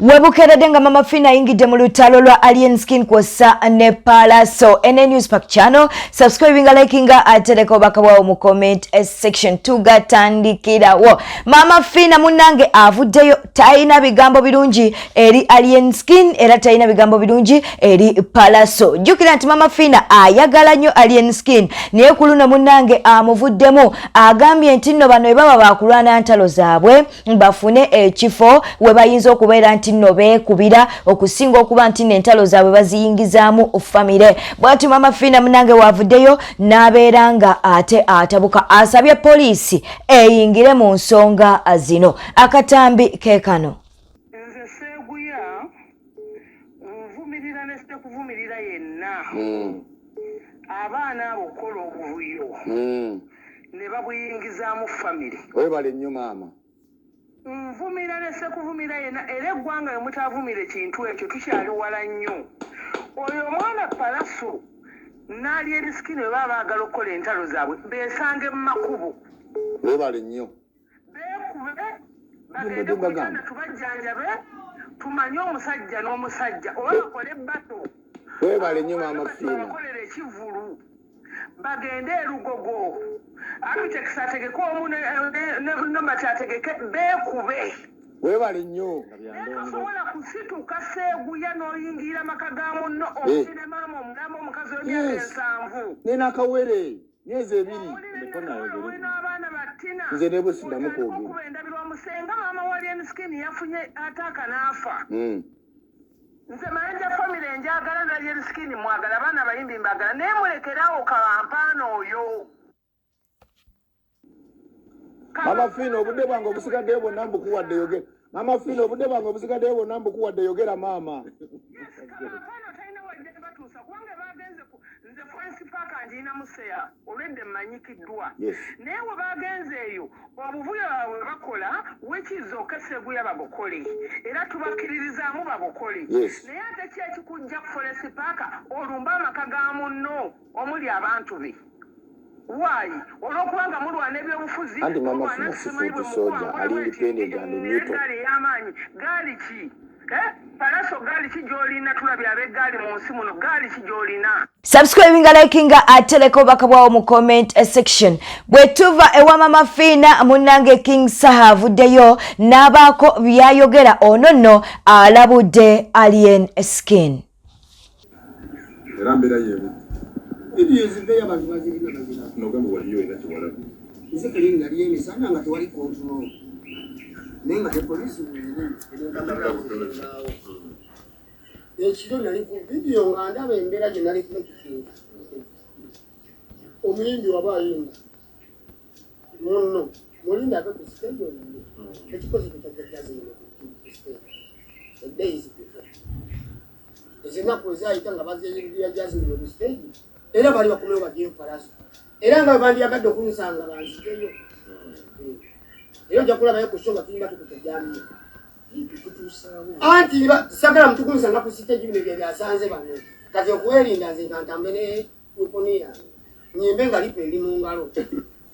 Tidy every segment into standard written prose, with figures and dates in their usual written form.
Webukeredde nga Mama Fina ayingidde mu lutalo lwa Alien Skin kwossa ne Palaso. NN News Pack channel subscribinga likinga atereka obaka bwawo mu comment section tugatandikirawo. Mama Fina munange avuddeyo tayina bigambo birungi eri Alien Skin era tayina bigambo birungi eri Palaso. Jukira nti Mama Fina ayagala nnyo Alien Skin naye ku luno munange amuvuddemu agambye nti nno bano baba bakulwana ntalo zaabwe bafune ekifo we bayinza okubeera nno beekubira okusinga okuba nti n'entalo zaabwe baziyingizaamu famire. Bw'ati Mama Fina munange wavuddeyo n'abeera nga ate atabuka asabye poliisi eyingire mu nsonga zino. Akatambi keekano. Nze Seeguya nvumirira ne sitakuvumirira yenna abaana abo okukola obuvuyo ne babuyingizaamu famire. Webale nnyo maama. Nvumira ne sekuvumira yena era eggwanga we mutavumira ekintu ekyo tukyali wala nnyo. Oyo omwana Palaso n'Alien Skin we baba baagala okukola entalo zaabwe beesange mu makubo. Webale nnyo. Beekube bagende ku kitanda tubajjanjabe tumanye omusajja n'omusajja oba bakole ebbato. Webale nnyo Mama Fina. Bakolera ekivulu bagende erugogo. Architects ategeke omu n'amati ategeke beekube. Webale nnyo. Nekasobola kusituka Seeguya n'oyingira maka ga munno omugire maama omulamu omukazi w'emyaka 7. Nina akawere myezi 2. N'abaana battina. Nze ne bwe siddamu kwogera. Okuba endabirwa musenga maama wa Alien Skin yafunye ataaka n'afa. Nze mayanja famire njagala na Alien Skin mwagala abaana bayimbi mbagala naye mulekerawo kawampaana oyo. Mama Fina obudde bwange obusigaddeyo bwonna mbukuwadde yogera. Mama Fina obudde bwange obusigaddeyo bwonna mbukuwadde yogera maama. Kampano talina wadde batuusa kubanga bagenze ku nze Francis Parker njiina museya olwedde mmanyikiddwa. Naye we bagenze eyo obuvuyo bwabwe bakola wekizoka Seeguya babukole era tubakkiririzaamu babukole. Naye ate ki ekikujja ku Francis Parker olumba amaka ga munno omuli abantu be. Why? Olwokubanga mulwana ebyobufuzi anti Mama Fina sifuuti soja ali independent and neutral. Gaali ki? Palaso gaali ki gy'olina tulabye ab'eggaali mu nsi muno gaali ki gy'olina? Subscribinga likinga atereka obaka bwawo mu comment section. Bwe tuva ewa Mama Fina munange King Saha avuddeyo n'abaako byayogera ono nno alabudde Alien Skin. Era mbeera yeewe. Ibiyeziveyo abantu bazirina bazina. Nogamba waliyo ina kiwala. Nze kali ngali emisana nga tewali control. Nenga te police ekiro nali ku video nga ndaba embeera gye nali kulekikinga. Omuyimbi wabayimba. Muno mulinda abe ku stage olinde. Ekikozi kitajjazina ku stage. The days before. Ezenaku ezayita nga baziyiriya jazina ku stage. Era bali bakomeo bagiye Palaso. Era nga bandyagadde okunsanga banzikeyo. Era jakulaba ku shonga tulimba tukutajamye. Anti sagala mtukunsanga ku stage bino bya byasanze bano. Kati okuwerinda nze ntantambe ne uponiya. Nyimbe nga lipe ndi mu ngalo.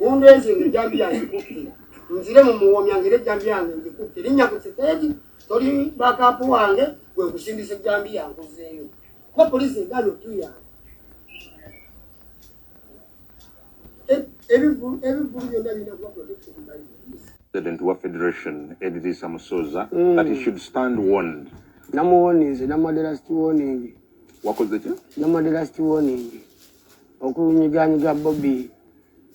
Undeze njambi yange kukkira. Nzire mu muwomya ngire jambi yange ndikutte. Linya ku stage toli backup wange gwe kusindise jambi yange kuzeyo. Ko police ngalo tuya. President wa Federation Edith Samusoza that he should stand warned. Warning, last warning. Wakoze ki? Last warning. Okunyiganyiga Bobby,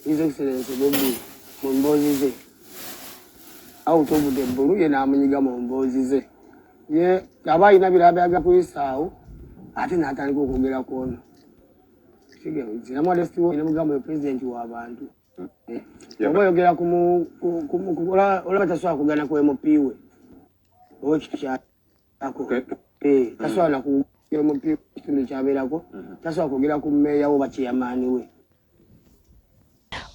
His Excellency Bobby, Mombozize. Out of the blue, and Amunyiga Mombozize. Ye, abayina birabaga kwisaawo ate natandika okwogera kwona. Namodesty wo inamugambo ya president w'abantu. Oboyogera olaba taswala kugana ku MP we. Okitu kyako. Taswala ku MP kitundu kyabeerako. Taswala kugera ku meya wo bakiyamaani we.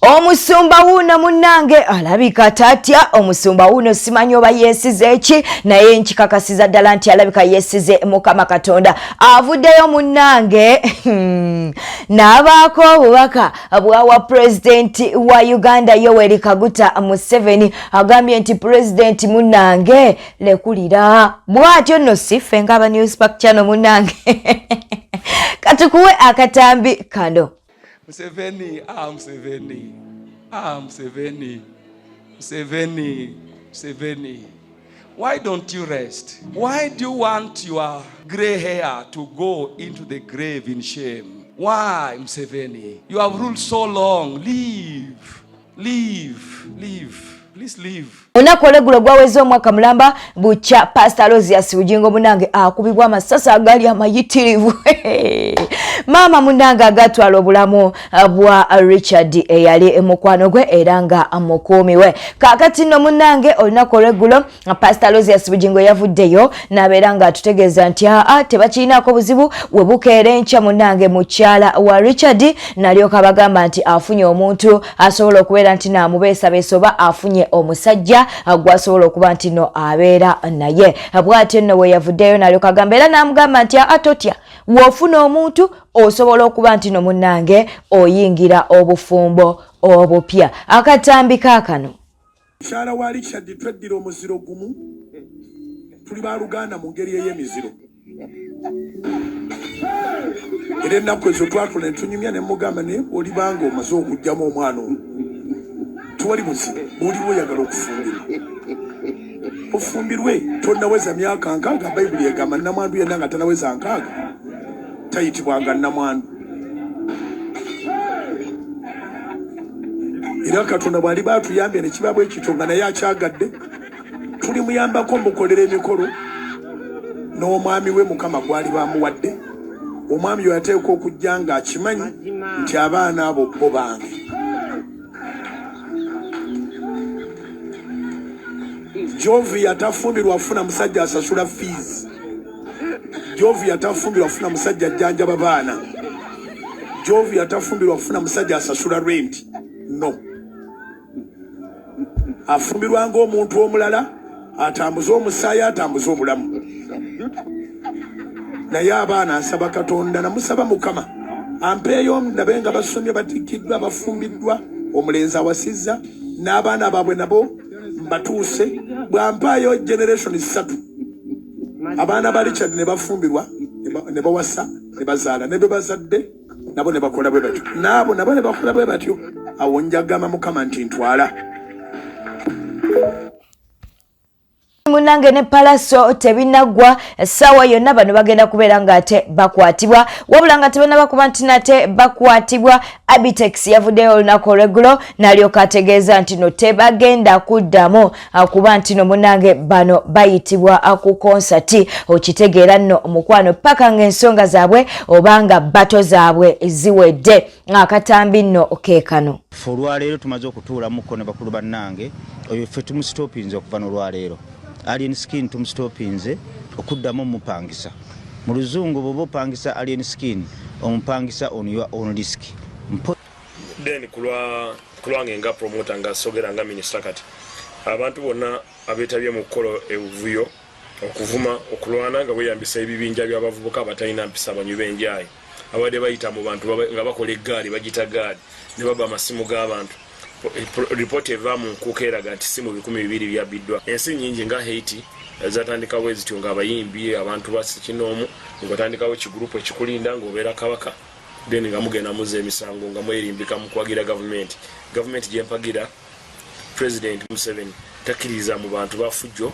Omusumba wuno munnange alabika tatya. Omusumba wuno simanyi oba yeesize eki naye nkikakasiza ddala nti alabika yeesize Mukama Katonda. Avuddeyo munnange n'abaako obubaka bwawa pulezidenti wa Uganda Yoweri Kaguta Museveni agambye nti pulezidenti munnange lekulira. Bw'atyo nno siffe ng'aba Newspack Channel munnange katukuwe akatambi kano. Museveni. Why don't you rest? Why do you want your grey hair to go into the grave in shame? Why, Museveni? You have ruled so long. Leave. Please leave. Olunaku olw'eggulo gwaweze omwaka mulamba bukya Pastor Rosias Bugingo munange akubibwa amasasi agali amayitirivu. Mama munange agatwala obulamu bwa Richard eyali mukwano gwe era nga amukuumiwe. Kaakati nno munange olunaku olw'eggulo Pastor Rosias Bugingo yavuddeyo n'abeera nga atutegeeza nti tebakiinaako buzibu we bukeera enkya munange mukyala wa Richard n'alyoka bagamba nti afunye omuntu asobola okubeera nti naamubeesabeesa oba afunye omusajja gwasobola okuba nti no abeera naye. Bw'atyo nno we yavuddeyo n'alyoka agamba era n'amugamba nti atotya w'ofuna omuntu osobola okuba nti no munnange oyingira obufumbo obupya. Akatambi kaakano. Mukyala wa Richard tweddira omuziro gumu tuli ba Luganda mu ngeri ey'emiziro. Era ennaku ezo twatula ne tunyumya ne mugamba ne olibanga omaze okugyamu omwana ono tuwali muzibu bw'oliwo oyagala okufumbirwa ofumbirwe tonnaweza myaka nkaaga. Bayibuli egamba nnamwandu yenna nga tanaweza nkaaga tayitibwanga nnamwandu. Era Katonda bw'ali baatuyambye ne kiba bwe kityo nga naye akyagadde tuli muyambako mukolera emikolo n'omwami we Mukama gwali bamuwadde. Omwami yo yateeka okujja nga akimanyi nti abaana abo bo bange. Jovi atafumbirwa afuna musajja asasula fees. Jovi atafumbirwa afuna musajja ajjanjaba baana. Jovi atafumbirwa afuna musajja asasula rent. No. Afumbirwa ng'omuntu omulala atambuza omusaayi atambuza obulamu. Naye abaana asaba Katonda namusaba Mukama ampeeyo ndabe nga basomye batikiddwa bafumbiddwa omulenzi awasizza n'abaana baabwe nabo mbatuuse bwampaayo generation 3 abaana ba Richard ne bafumbirwa ne bawasa ne bazaala ne bazadde nabo ne bakola bwe batyo nabo ne bakola bwe batyo. Awo njagamba Mukama nti ntwala. Munange ne Palaso tebinagwa sawa yonna bano bagenda kubeera nga ate bakwatibwa wabula nga tebana bakuba nti nate bakwatibwa. Abitex yavuddeyo olunaku olw'eggulo n'alyoka ategeeza nti no tebagenda kuddamu kuba nti no munange bano bayitibwa ku konsati. Okitegeera nno omukwano paka ng'ensonga zaabwe obanga bato zaabwe ziwedde. Akatambi nno keekano. Olwaleero tumaze okutuulamuko ne bakulu bannange oyo ffe tumusitopinze okuva n'olwaleero. Alien Skin tumusitopinze okuddamu mupangisa. Mu luzungu bw'oba opangisa Alien Skin omupangisa on your own risk. Then kulwange nga promoter nga sogera nga minister kati abantu bonna abetabye mu kkolo evuyo okuvuma okulwana nga weyambisa ebibinja by'abavubuka abatalina mpisa abanywi enjayi abadde bayita mu bantu nga bakola eggaali bagita gaali ne baba amasimu g'abantu. Report eva mu nkuuka eraga nti simu 200 byabiddwa. Ensi nyingi nga Haiti zatandikawo ezityo nga abayimbi abantu basinoomu ng'otandikawo ekigurupu ekikulinda ng'obeera kabaka then nga mugenda muze emisango nga mwerimbika mu kwagira gavumenti. Gavumenti gyempagira President Museveni takkiriza mu bantu bafujjo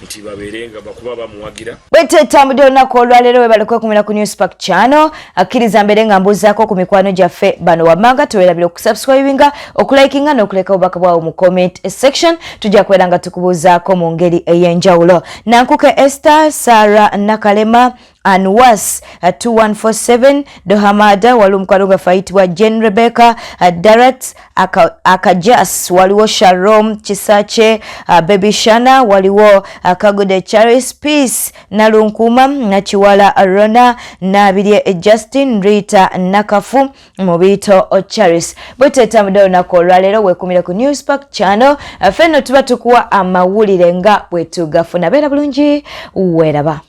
nti babeerenga bakuba bamuwagira. Bwetutambudde olunaku olwaleero webalekwe kumira ku Newspack Channel. Akkiriza mbere nga mbuzaako ku mikwano gyaffe bano wammanga tuweerabira okusubscribinga okulikinga n'okuleka obubaka bwawo mu comment section. Tujja kubeera nga tukubuuzaako mu ngeri ey'enjawulo. Nankuke Esther, Sarah Nakalema, Anwas 2147 Dohamada waliwo mukalunga fayitibwa Jane Rebecca Darat Akajas waliwo Shalom Chisache Baby Shana waliwo Kagude Charis Peace Nalunkuma Nachiwala Rona Nabirie Justin Rita Nakafu Mobito Charis bweteta mudao nako olwaleero wekumira ku Newspark channel fenno tuba tukuwa amawulire nga bwetugafuna beera bulungi weraba.